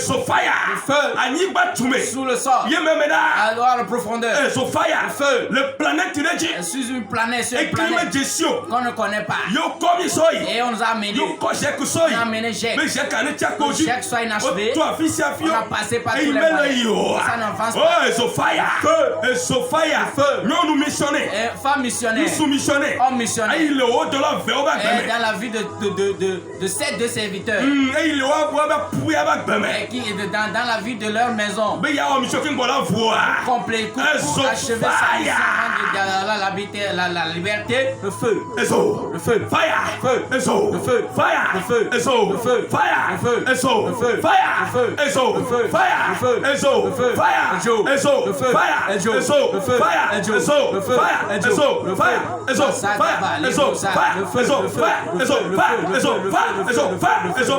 so fire. Le feu. Aniba tume. Sous le sol. Yememena. À la profondeur. So fire. Le feu. Le planète Tineji. Sur une planète, sur une Et climat planète gestion. qu'on ne connaît pas. Yo comme soy. Et on nous a amené. Yo ko Jacques soy. On a amené Jacques. Mais Jacques a été accordé. Jacques soit inachevé. Toi fils à fio. On a passé par et tous les moyens. moyens. Ça n'avance pas. Oh, so fire. Feu. So fire. Feu. Nous nous missionner. Femme missionnaire. Nous soumissionner. Homme missionnaire. Et il est au de la verbe. Dans la vie de ces deux serviteurs. Et il est au pour y avoir qui dans la vie de leur maison. Mais il y a un mission qui va voir. Complet. Pour achever sa mission la liberté. Le feu. Le feu. Fire. Feu. Le feu. Fire. Le feu. Le feu. Fire. Le feu. Le feu. Fire. Le feu. Le feu. Fire. Le feu. Le feu. Fire. Le feu. Le feu. Fire. Le feu. Le feu. Fire. Le Le feu. feu. Fire. Le Le feu. feu. Le Fire. feu. Le feu. Fire. Le feu. Fire. Le feu. Fire. Le feu. Fire. Le feu. Fire. Le feu. Fire. Le feu. Fire. Le feu. Fire. Le feu. Fire. Le feu. Fire. Le feu. Fire. Le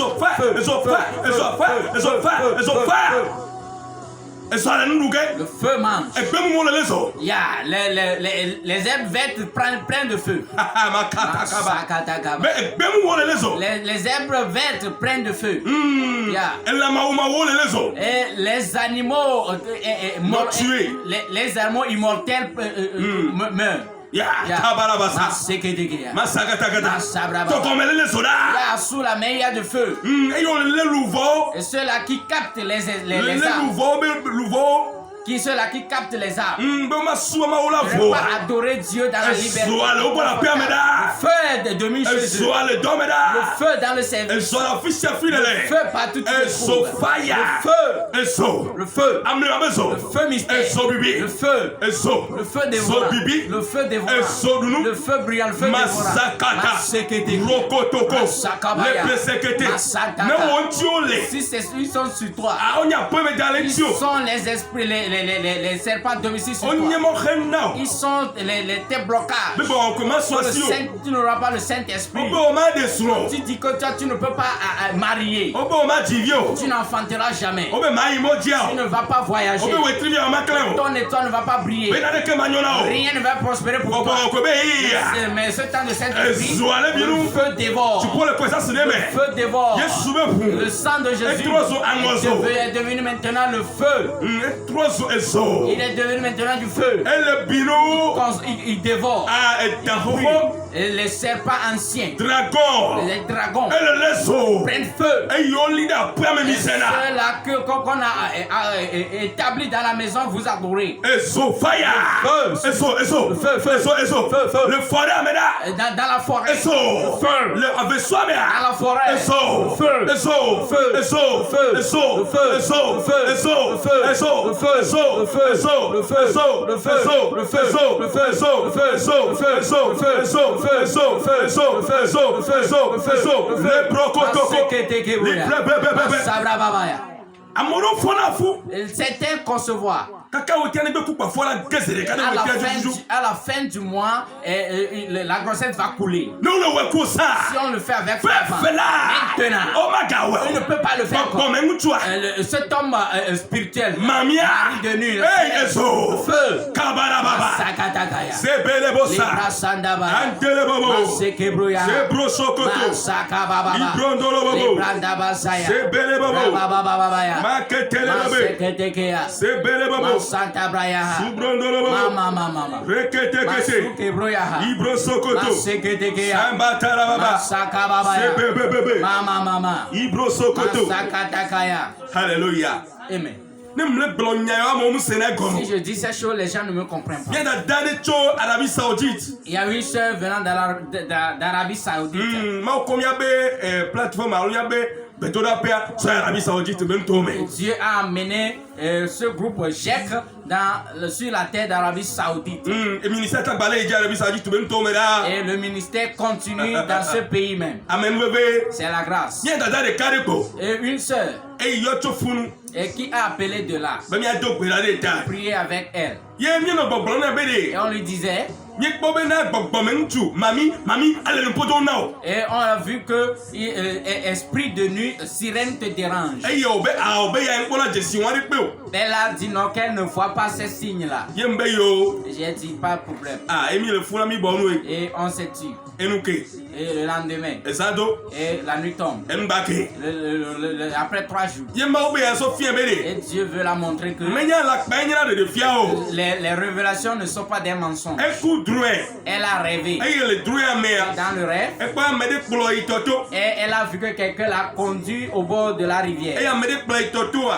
feu. Fire. Le feu. Fire. Et ça, le feu mange. Et puis, nous, on les autres. Les herbes vertes prennent de feu. Mais bien, nous, on les autres. Les herbes vertes prennent de feu. Et la maouma, les autres. Et les animaux tués. Les animaux immortels meurent. Sous la mer, il y a de feu. Et ceux-là qui captent les arbres. Ceux-là qui captent les arbres. Ne pas adorer Dieu dans la liberté. Le feu de demi chez eux. Le feu dans le service. Le feu partout. Le feu. Le feu. Le feu mystère. Le feu. Le feu dévorant. Le feu dévorant. Le feu brillant. Le feu dévorant. Si ils sont sur toi. Ils sont les esprits, les serpents domicile sur toi. Ils sont les blocages. Tu n'auras pas le Saint-Esprit. Tu dis que toi, tu ne peux pas marier. Tu n'enfanteras jamais. Tu ne vas pas voyager. Ton étoile ne va pas briller. Rien ne va prospérer pour toi. Mais ce temps de Saint-Esprit, le feu dévore. Le feu dévore. Le sang de Jésus est devenu maintenant le feu. Il est devenu maintenant du feu. Il dévore. Et les serpents anciens. Les dragons. Prennent feu. Et ceux-là qu'on a établis dans la maison, vous adorez. Le forêt dans la forêt. Le feu. Dans la forêt. Le feu. Le feu. Le feu. Le feu. Le feu. Le Certains concevoir. À la fin du mois, la grossesse va couler. Si on le fait avec maintenant, on ne peut pas le faire comme cet homme spirituel, mari de nuit, le feu, Santa Braya, Mama, Rekete, Ibro Sokoto, Sambatarababa, Mama, Ibro Sokoto, Alléluia. Amen. Si je dis ces choses, les gens ne me comprennent pas. Il y a une sœur venant d'Arabie Saoudite. Dieu a amené ce groupe Jacques sur la terre d'Arabie Saoudite. Et le ministère continue dans ce pays même. C'est la grâce. Et une sœur qui a appelé de là, prier avec elle. Et on lui disait, et on a vu que esprit de nuit, sirène te dérange. Elle a dit non, qu'elle ne voit pas ces signes-là. J'ai dit pas de problème. Et on s'est dit. Et le lendemain. Et la nuit tombe. Après 3 jours. Et Dieu veut la montrer que les révélations ne sont pas des mensonges. Elle a rêvé. Et dans le rêve, et elle a vu que quelqu'un l'a conduit au bord de la rivière.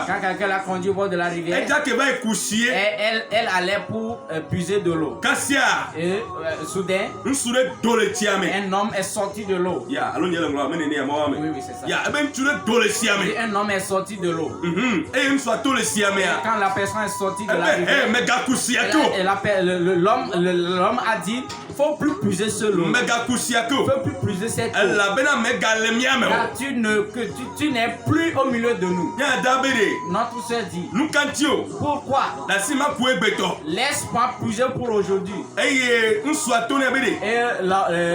Quand quelqu'un l'a conduit au bord de la rivière, et elle allait pour puiser de l'eau. Et soudain, un homme est sorti de l'eau. Oui, c'est ça. Et un homme est sorti de l'eau. Et quand la personne est sortie de la rivière, l'homme a dit, faut plus puiser ce l'eau. Faut plus puiser cette eau. Car tu n'es plus au milieu de nous. Notre soeur dit, pourquoi? Laisse-moi puiser pour aujourd'hui. Et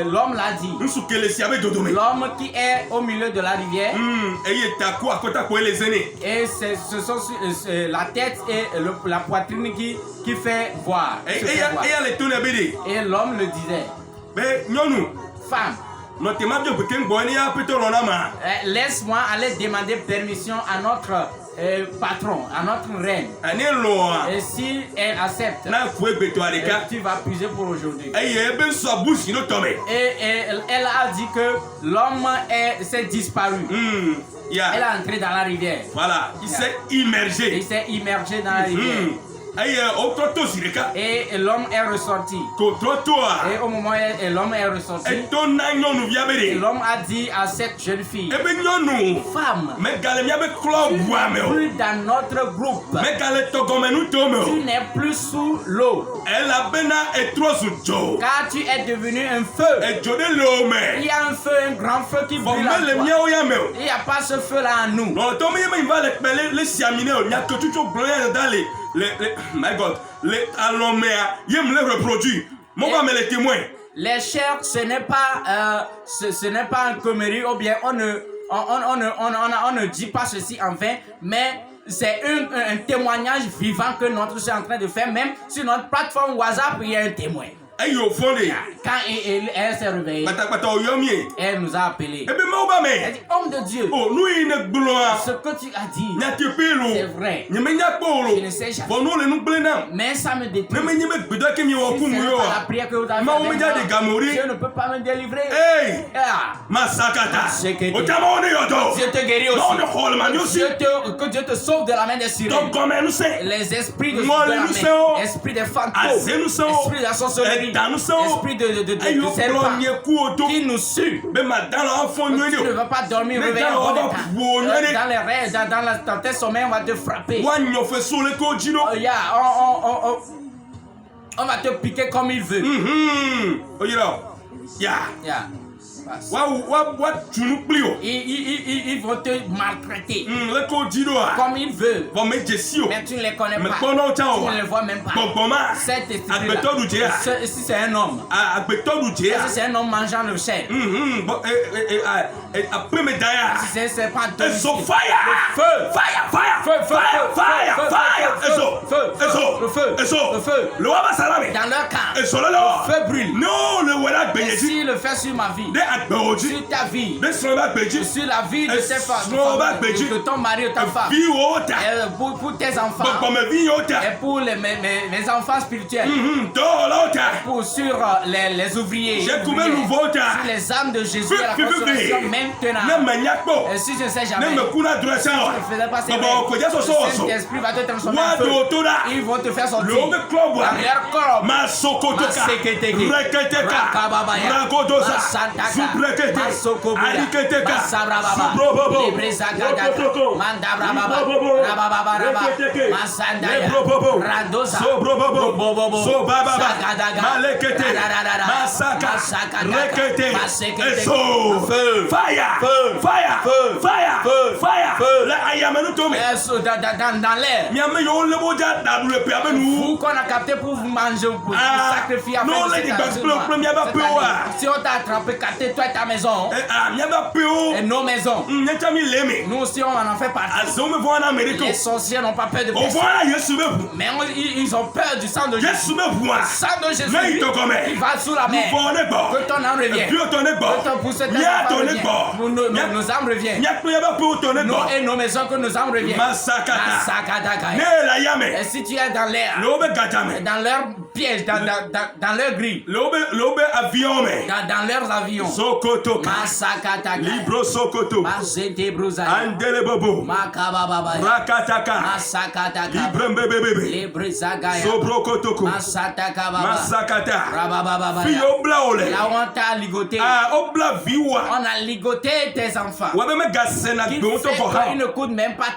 l'homme l'a dit. L'homme qui est au milieu de la rivière. Et ce sont la tête et la poitrine qui fait voir. Et l'homme le disait. Femme, laisse-moi aller demander permission à notre patron, à notre reine. Et si elle accepte, tu vas puiser pour aujourd'hui. Et elle a dit que l'homme s'est disparu. Elle est entrée dans la rivière. Voilà, il s'est immergé. Il s'est immergé dans la rivière. Et l'homme est ressorti. Et au moment où l'homme est ressorti, l'homme a dit à cette jeune fille, femme, plus dans notre groupe. Tu n'es plus sous l'eau. Car tu es devenu un feu. Il y a un feu, un grand feu qui brûle à toi. Il n'y a pas ce feu-là en nous. My God, les reproduit. Les témoins. Les chers, ce n'est pas un commérie ou bien on ne dit pas ceci en vain, mais c'est un témoignage vivant que notre soeur est en train de faire. Même sur notre plateforme WhatsApp, il y a un témoin. Quand elle s'est réveillée, elle nous a appelés. Elle dit, homme de Dieu, ce que tu as dit, c'est vrai. Je ne sais jamais. Mais ça me détruit. Si ce n'est pas la prière que vous avez fait, Dieu ne peut pas me délivrer. Dieu te guérit aussi. Que Dieu te sauve de la main des sirènes. Les esprits de la main, esprit des fantômes, esprit de la sorcellerie, esprit de serpent qui nous suit. Tu ne vas pas dormir, réveiller en bon état. Dans les rêves, dans tes sommeils, on va te frapper. On va te piquer comme il veut. Ils vont te maltraiter comme ils veulent. Mais tu ne les connais pas. Tu ne les vois même pas. Cet esprit-là, si c'est un homme, si c'est un homme mangeant le chair, si c'est pas de feu. Dans leur camp, le feu brûle. Et si le feu sur ma vie, sur ta vie, sur la vie de tes femmes, de ton mari ou ta femme, pour tes enfants, et pour mes enfants spirituels, pour sur les ouvriers, sur les âmes de Jésus à la consolation maintenant. Et si je ne sais jamais, si je ne faisais pas ces rêves, le Saint-Esprit va te transformer en feu. Ils vont te faire sortir. L'arrière corps, Fire! Fire. Feu. Fire. Feu. Fire. Feu. Fire. Feu. La ayamenu tome. Dans l'air. Miame yo le boja da le pe abenu. Vous qu'on a capté pour vous manger, pour vous sacrifier à non, si on t'a attrapé, capté toi et ta maison. Et nos maisons. Nous aussi on en fait partie. Les sorciers n'ont pas peur de personne. Mais ils ont peur du sang de Jésus. Le sang de Jésus, il va sous la mer. Que ton âme revienne. Que ton pouce nos âmes reviennent. Nous et nos maisons, que nos âmes reviennent. Et si tu es dans l'air, dans leur piège, dans leur grille, dans leurs avions, Masakataka, Libro Sokoto, Masete Bruza, Andele Bobo, Makababa, Rakataka, Masakataka, Librembebebe, Librizagaya, Sobrokotoko, Masataka, Masakata, Rabababa, Fio Blaole, là où on t'a ligoté, Obla Viwa, on a ligoté tes enfants. Wabeme Gassena, Qui don't fait qu'ils n'écoutent même pas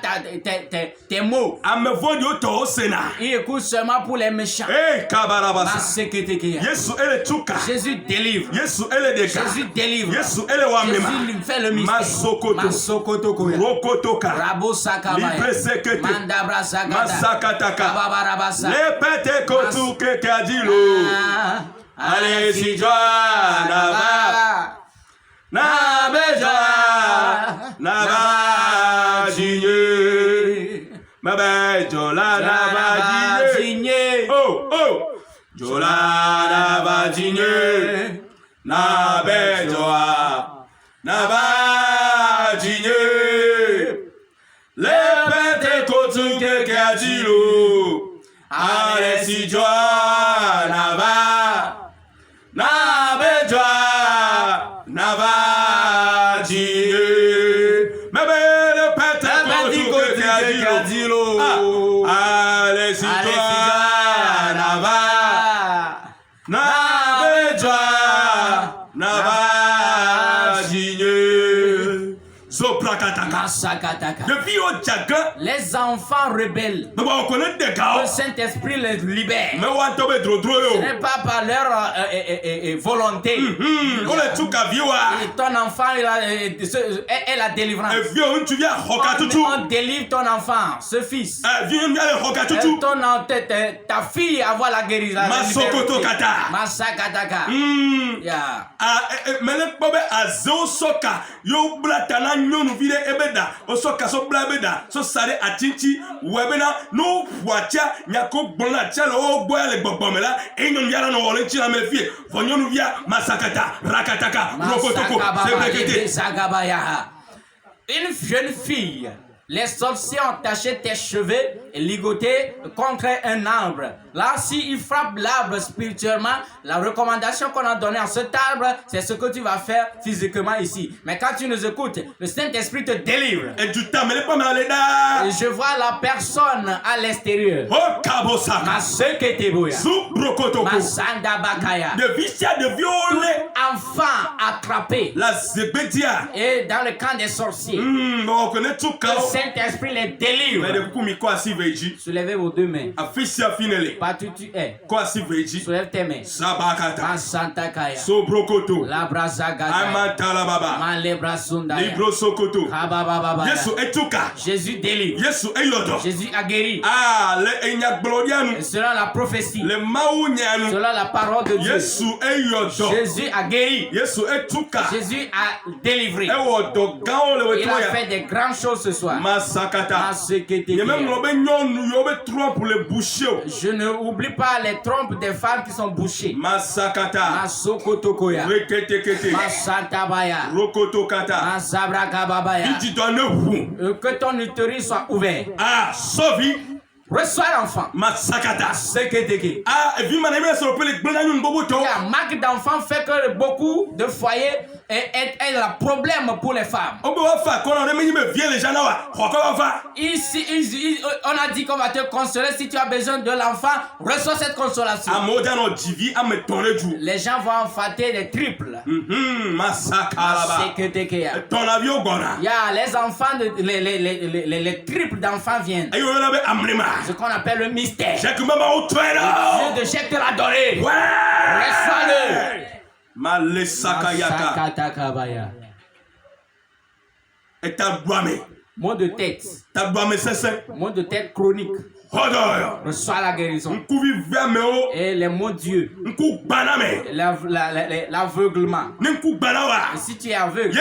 tes mots. Amevodio Sena. Ils écoutent seulement pour les méchants. Eh, Kabarabasa. Yesu ele tuka. Jésus délivre. Yesu ele deka. Jésus délivre. Yesu ele wamema. Jésus fait le mystère. Masokoto. Rokotoka. Rabo Sakabaya. Lipresekete. Mandabra Sakata. Masakataka. Kababarabasa. Lepete kotu kekadilo. Allez, si joie, na beja, na ba jinye, ma be jola na ba jinye, oh, jola na ba jinye, na be joa, na ba jinye, le pete kotu keke adilo, ale si joa na ba. Les enfants rebelles, le Saint-Esprit les libère. Ce n'est pas par leur volonté. Et ton enfant est la délivrance. On délivre ton enfant, ce fils. Ta fille avoir la guérison. Masakataka. Osoka so blabeda so sare atinchi webena no puacha nyako gbona cha lo gboya le gbogbomela enyon yara no wole chi na mefie vonyon via masakata rakataka rokotoko sebekete sagabaya. Une jeune fille, les sorciers ont taché tes cheveux et ligoté contre un arbre. Là, s'il frappe l'arbre spirituellement, la recommandation qu'on a donnée à cet arbre, c'est ce que tu vas faire physiquement ici. Mais quand tu nous écoutes, le Saint-Esprit te délivre. Et je vois la personne à l'extérieur. Enfant attrapé. Et dans le camp des sorciers. Le Saint-Esprit les délivre. Soulevez vos deux mains. Partout tu es. Soulève tes mains. Masantakaya. Sobrokoto. Labrazagada. Amantalababa. Malebrasunda. Librosokoto. Kabababa. Yesu etuka. Jésus délivre. Yesu eyodo. Jésus a guéri. Le enyaglorianu. Selon la prophétie. Le maunianu. Selon la parole de Dieu. Yesu eyodo. Jésus a guéri. Yesu etuka. Jésus a délivré. Ewodo gao le Il a fait des grandes choses ce soir. Masakata. Je ne oublie pas les trompes des femmes qui sont bouchées. Masakata. Masokotokoya. Reketekete. Masantabaya. Rokotokata. Masabrakababaya. Que ton utérus soit ouvert. Ah, Sovi. Reçois l'enfant. Masakata. Seketeke. Ah, et puis madame, la marque d'enfant fait que beaucoup de foyers est un problème pour les femmes. Ici, on a dit qu'on va te consoler. Si tu as besoin de l'enfant, reçois cette consolation. Les gens vont enfanter des triples. Il y a les enfants, les triples d'enfants viennent. Ce qu'on appelle le mystère. Dieu de Jacques te l'a donné. Reçois-le. Et ta douame. Maux de tête. Ta douame c'est. Maux de tête chronique. Reçois la guérison. Et les mots Dieu. L'aveuglement. Et si tu es aveugle,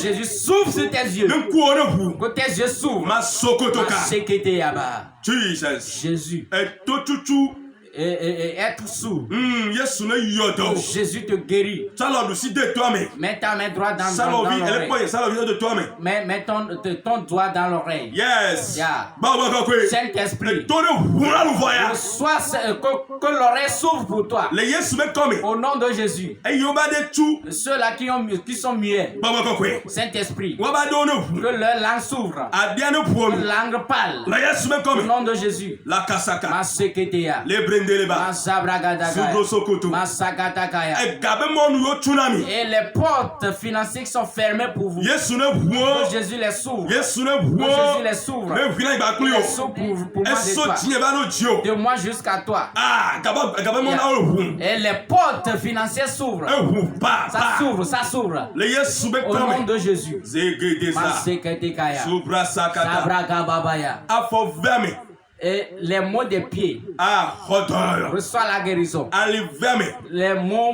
Jésus s'ouvre sur tes yeux. Que tes yeux s'ouvrent. Jésus. Et être sourd. Jésus te guérit. Mets ta main droite dans l'oreille. Mets ton doigt dans l'oreille. Yes. Yeah. Saint-Esprit. Sois que l'oreille s'ouvre pour toi. Au nom de Jésus. Ceux-là qui sont muets. Saint-Esprit. Que leur langue s'ouvre. Que leur langue parle. Au nom de Jésus. Et les portes financières sont fermées pour vous. Que Jésus les s'ouvre. Que Jésus les s'ouvre. Les s'ouvre pour moi de moi jusqu'à toi. Et les portes financières s'ouvrent. Ça s'ouvre. Au nom de Jésus. Et les mots des pieds. Reçois la guérison. Les mots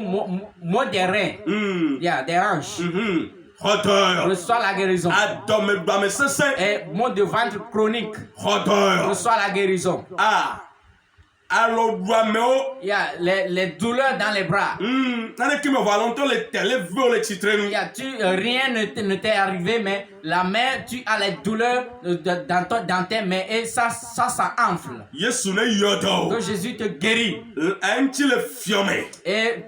des reins. Des hanches. Reçois la guérison. Et mots de ventre chronique. Reçois la guérison. Les douleurs dans les bras. Rien ne t'est arrivé, mais la main, tu as les douleurs dans tes mains et ça enfle. Donc Jésus te guérit. Et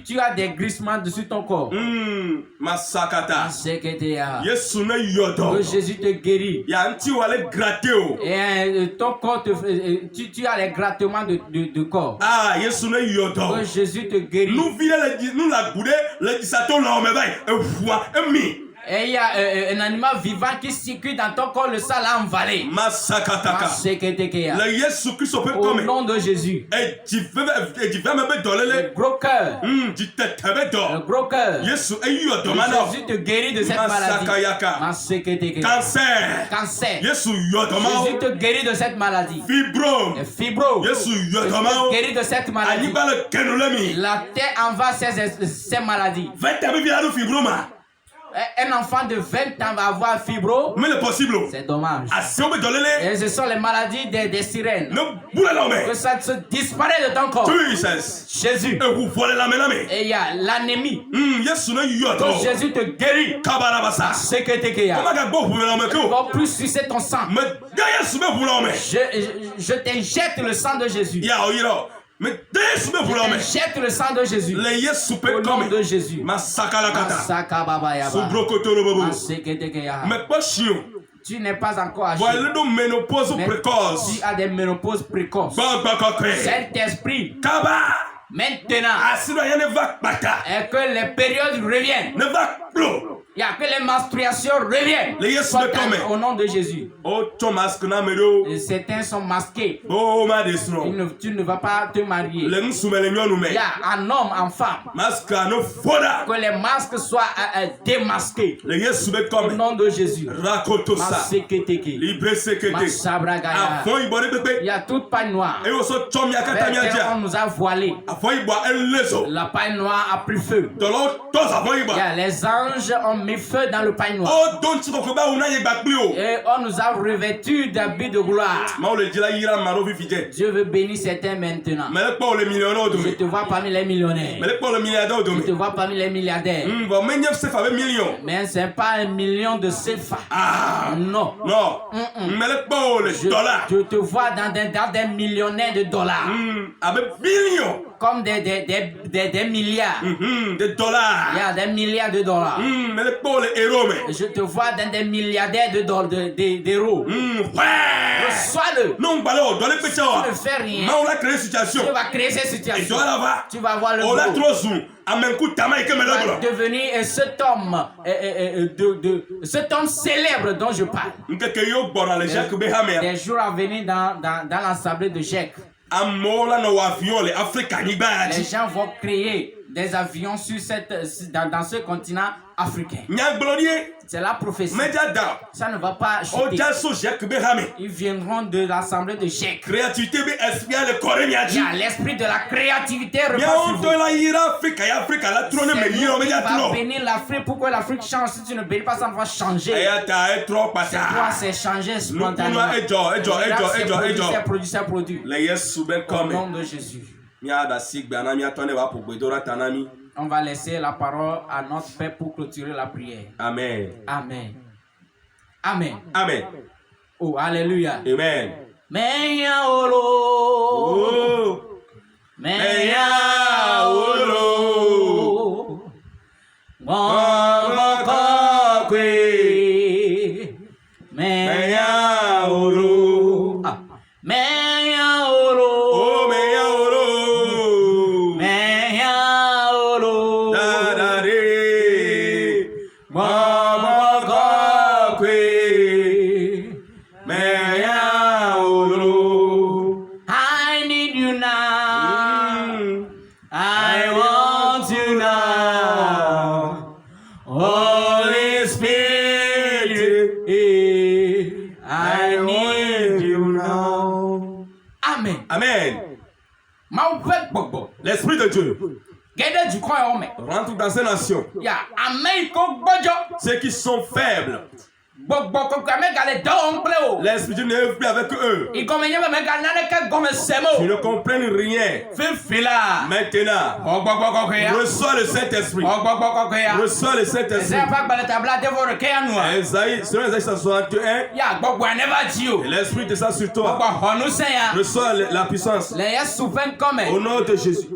tu as des glissements dessus ton corps. Donc Jésus te guérit. Et ton corps, tu as les grattements de corps. Donc Jésus te guérit. Et il y a un animal vivant qui circule dans ton corps, le sang l'a envalé. Au nom de Jésus. Le gros cœur. Le gros cœur. Jésus te guérit de cette maladie. Cancer. Jésus te guérit de cette maladie. Fibro. Jésus te guérit de cette maladie. La terre envahit ces maladies. Un enfant de 20 ans va avoir fibro. C'est dommage. Et ce sont les maladies des sirènes. Que ça se disparaît de ton corps. Jésus. Et il y a l'anémie. Donc Jésus te guérit. C'est que tu ne vas plus sucer ton sang. Je t'injecte le sang de Jésus. Jette le sang de Jésus. Au nom de Jésus. Tu n'es pas encore âgé. Tu as des ménopauses précoces. Saint-Esprit. Maintenant. Et que les périodes reviennent. Il y a que les menstruations reviennent. Au nom de Jésus. Et certains sont masqués. Tu ne vas pas te marier. Il y a un homme, en femme. Que les masques soient démasqués. Au nom de Jésus. Il y a toute paille noire. On nous a voilés. La paille noire a pris feu. Il y a les anges ont mis feu dans le pain noir. Et on nous a revêtus d'habits de gloire. Dieu veut bénir certains maintenant. Je te vois parmi les millionnaires. Je te vois parmi les milliardaires. Mais ce n'est pas 1 million de CFA. Non. Je te vois dans des millionnaires de dollars. Comme des milliards. De dollars. Il y a des milliards de dollars. Je te vois dans des milliardaires d'euros. Reçois-le. Tu ne fais rien. Tu vas créer cette situation. Tu vas voir le gros. Va devenir cet homme célèbre dont je parle. Des jours à venir dans l'assemblée de Jacques. Les gens vont crier des avions dans ce continent africain. C'est la prophétie. Ça ne va pas chuter. Ils viendront de l'assemblée de Sheikh. Il y a l'esprit de la créativité repose sur vous. Il va bénir l'Afrique pour que l'Afrique change. Si tu ne bénis pas, ça ne va changer. C'est toi, c'est changé spontanément. C'est produit. Au nom de Jésus. On va laisser la parole à notre Père pour clôturer la prière. Amen. Amen. Amen. Amen. Oh, alléluia. Amen. Meya olo. Oh. Meya olo. Mama kwe. Meya olo. Meya olo. Oh, meya olo. Meya olo. Da da de. Mama kwe. Meya olo. I need you now. I want you now. Holy Spirit, I need you now. Amen. Amen. L'Esprit de Dieu rentre dans ces nations. Ceux qui sont faibles. L'Esprit de Dieu n'est plus avec eux. Ils ne comprennent rien. Maintenant, reçois le Saint-Esprit. Reçois le Saint-Esprit. Esaïe, selon Esaïe 61, l'Esprit descend sur toi. Reçois la puissance. Au nom de Jésus.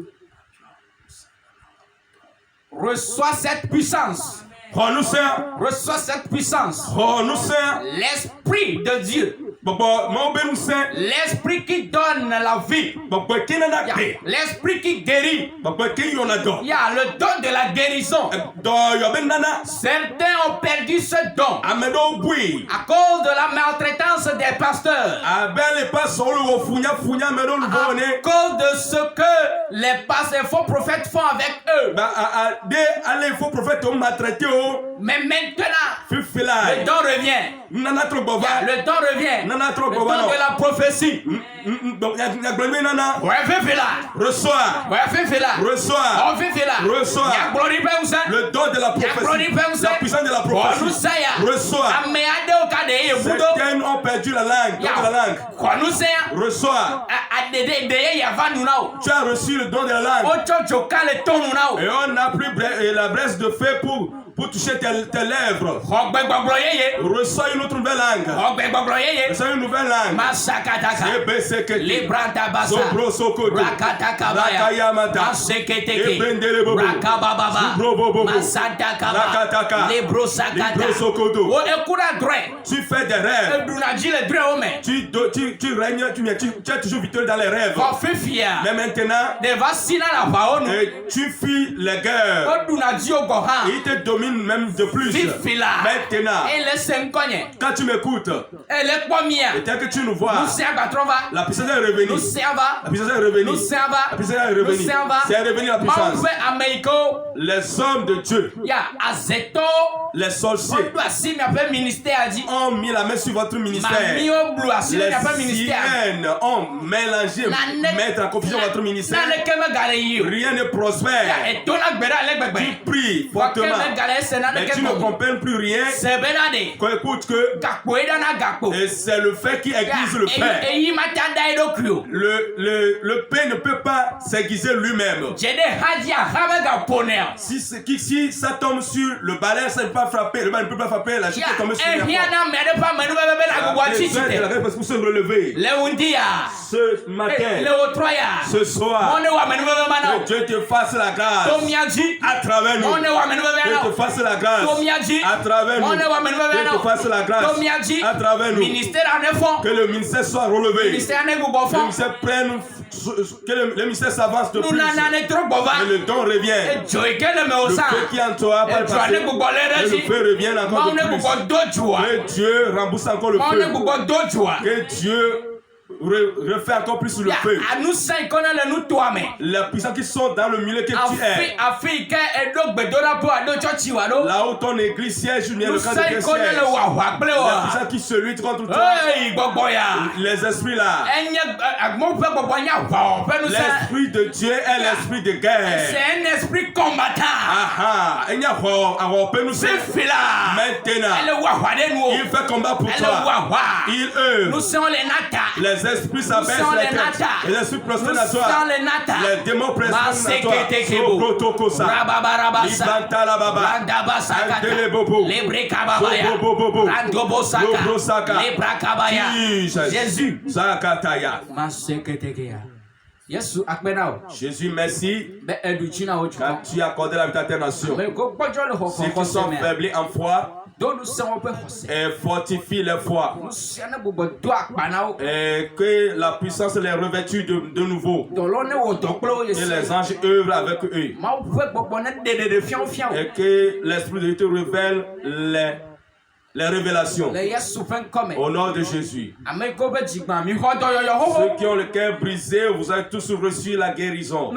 Reçois cette puissance. Reçois cette puissance. L'Esprit de Dieu. L'Esprit qui donne la vie. L'Esprit qui guérit. Il y a le don de la guérison. Certains ont perdu ce don à cause de la maltraitance des pasteurs. À cause de ce que les pasteurs, les faux prophètes font avec eux. Mais maintenant, le don revient. Le don revient. Le don de la prophétie. Reçois. Le don de la prophétie. La puissance de la prophétie. Reçois. Certains ont perdu la langue. Reçois. Tu as reçu le don de la langue. Et on n'a plus la braise de feu pour toucher tes lèvres. Reçois une autre nouvelle langue. Reçois une nouvelle langue. Tu fais des rêves. Tu règnes, tu es toujours victorieux dans les rêves. Mais maintenant, tu fuis les guerres. Il te domine même de plus. Maintenant, quand tu m'écoutes, et tel que tu nous vois, la puissance est revenue. La puissance est revenue. La puissance est revenue. C'est revenu la puissance. Les hommes de Dieu, les sorciers, ont mis la main sur votre ministère. Les sirènes ont mélangé, mettre en confusion votre ministère. Rien ne prospère. Tu pries fortement, mais tu ne comprends plus rien. Écoute que et c'est le fait qui aiguise le Père. Le Père ne peut pas s'aiguiser lui-même. Si ça tombe sur le balai, ça ne peut pas frapper. Le balai ne peut pas frapper. La chute est tombée sur la porte. Pour se relever. Ce matin, ce soir, que Dieu te fasse la grâce à travers nous. Dieu te fasse la grâce à travers nous. Dieu te fasse la grâce à travers nous. Que le ministère soit relevé. Le ministère prenne, que le ministère s'avance de plus. Que le don revienne. Le feu qui en toi par le passé. Que le feu revienne encore de plus. Que Dieu rembourse encore le feu. Que Dieu refais encore plus sur le feu. Les puissants qui sont dans le milieu que tu es. Là où ton église siège, le camp de Dieu siège. Les puissants qui se luttent contre toi. Les esprits là. L'esprit de Dieu est l'esprit de guerre. C'est un esprit combattant. Maintenant, il fait combat pour toi. Il œuvre. Nous sommes les nata. Les esprits s'abaissent la tête. Les esprits prospèrent à toi. Les démons prospèrent à toi. Jésus. Jésus, merci quand tu as accordé la vie à tes nations. Ceux qui sont faiblis en foi, et fortifie les foi. Et que la puissance les revêtue de nouveau. Et les anges œuvrent avec eux. Et que l'Esprit de Dieu te révèle les révélations. Au nom de Jésus. Ceux qui ont le cœur brisé, vous avez tous reçu la guérison.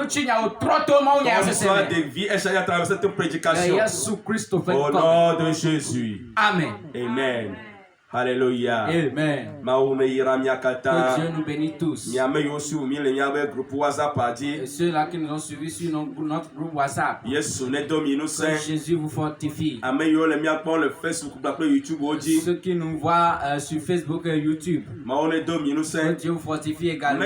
Soit des vies échangées à travers cette prédication. Au nom de Jésus. Amen. Amen. Alléluia. Amen. Que Dieu nous bénisse tous. Et ceux-là qui nous ont suivis sur notre groupe WhatsApp. Que Jésus vous fortifie. Ceux qui nous voient sur Facebook et YouTube. Que Dieu vous fortifie également.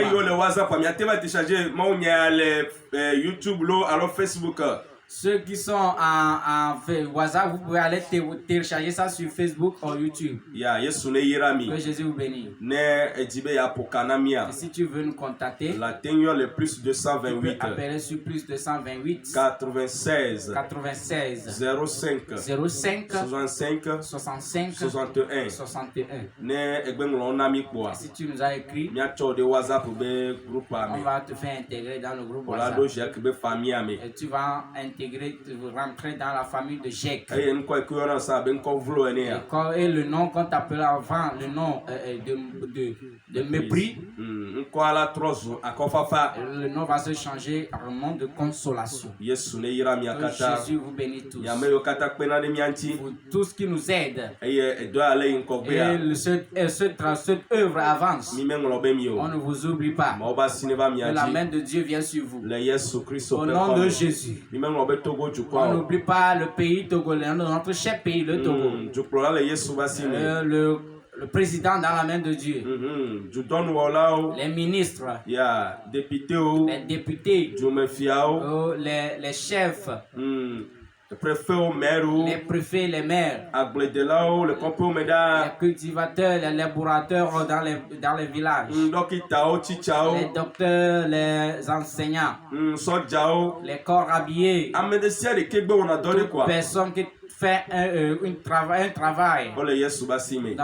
Ceux qui sont en WhatsApp, vous pouvez aller télécharger ça sur Facebook ou YouTube. Que Jésus vous bénisse. Et si tu veux nous contacter, le plus 228. Appelez sur plus 228 96 05 65 61. Si tu nous as écrit, on va te faire intégrer dans le groupe WhatsApp. Et tu vas rentrer dans la famille de Jacques. Et le nom qu'on t'appelait avant, le nom de mépris, le nom va se changer en nom de consolation. Que Jésus vous bénisse tous. Pour tous qui nous aident. Et cette œuvre avance. On ne vous oublie pas. Que la main de Dieu vient sur vous. Au nom de Jésus. On n'oublie pas le pays togolais, notre cher pays, le Togo. Le président dans la main de Dieu. Les ministres. Les députés. Les chefs. Les préfets, les maires, les cultivateurs, les laborateurs dans les villages, les docteurs, les enseignants, les corps habillés, toute personne qui fait un travail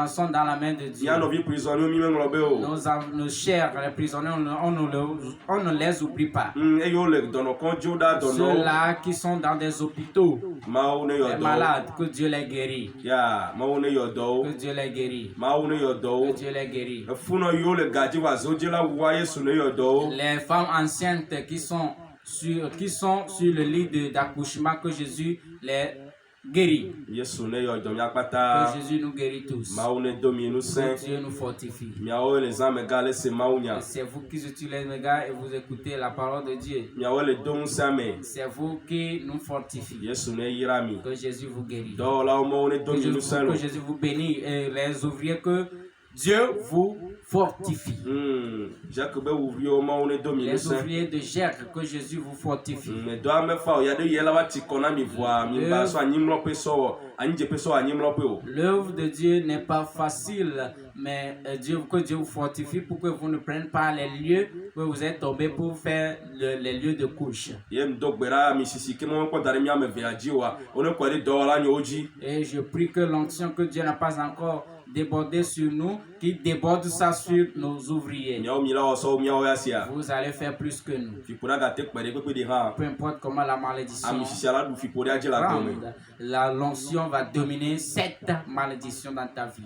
sont dans la main de Dieu. Nos chers les prisonniers, on ne les oublie pas. Ceux-là qui sont dans des hôpitaux, les malades, que Dieu les guérit. Que Dieu les guérit. Que Dieu les guérit. Les femmes enceintes qui sont sur le lit d'accouchement, que Jésus les guérit. Que Jésus nous guérit tous. Que Dieu nous fortifie. C'est vous qui utilisez mes gars et vous écoutez la parole de Dieu. C'est vous qui nous fortifiez. Que Jésus vous guérit. Que Jésus vous bénisse. Et les ouvriers, que Dieu vous fortifie. Les ouvriers de Jacques, que Jésus vous fortifie. L'œuvre de Dieu n'est pas facile, mais que Dieu vous fortifie pour que vous ne preniez pas les lieux que vous êtes tombés pour faire les lieux de couche. Et je prie que l'onction que Dieu n'a pas encore débordé sur nous, qui déborde ça sur nos ouvriers. Vous allez faire plus que nous. Peu importe comment la malédiction l'onction va dominer cette malédiction dans ta vie.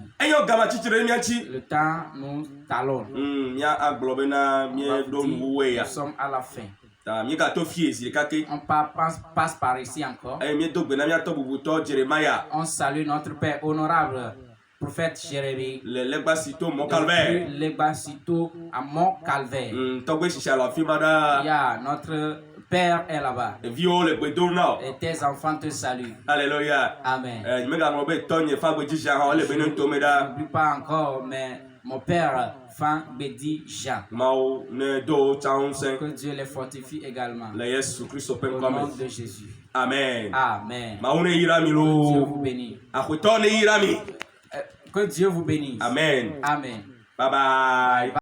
Le temps nous talonne. Nous sommes à la fin. On passe par ici encore. On salue notre Père honorable, prophète Jérémie. Le Legbasito à Mont-Calvaire. Il y a notre Père est là-bas. Et tes enfants te saluent. Alléluia. Amen. N'oublie pas encore, mais mon Père, Fan Bedi Jean. Que Dieu les fortifie également. Au nom de Jésus. Amen. Amen. Que Dieu vous bénisse. Que Dieu vous bénisse. Amen. Amen. Bye bye.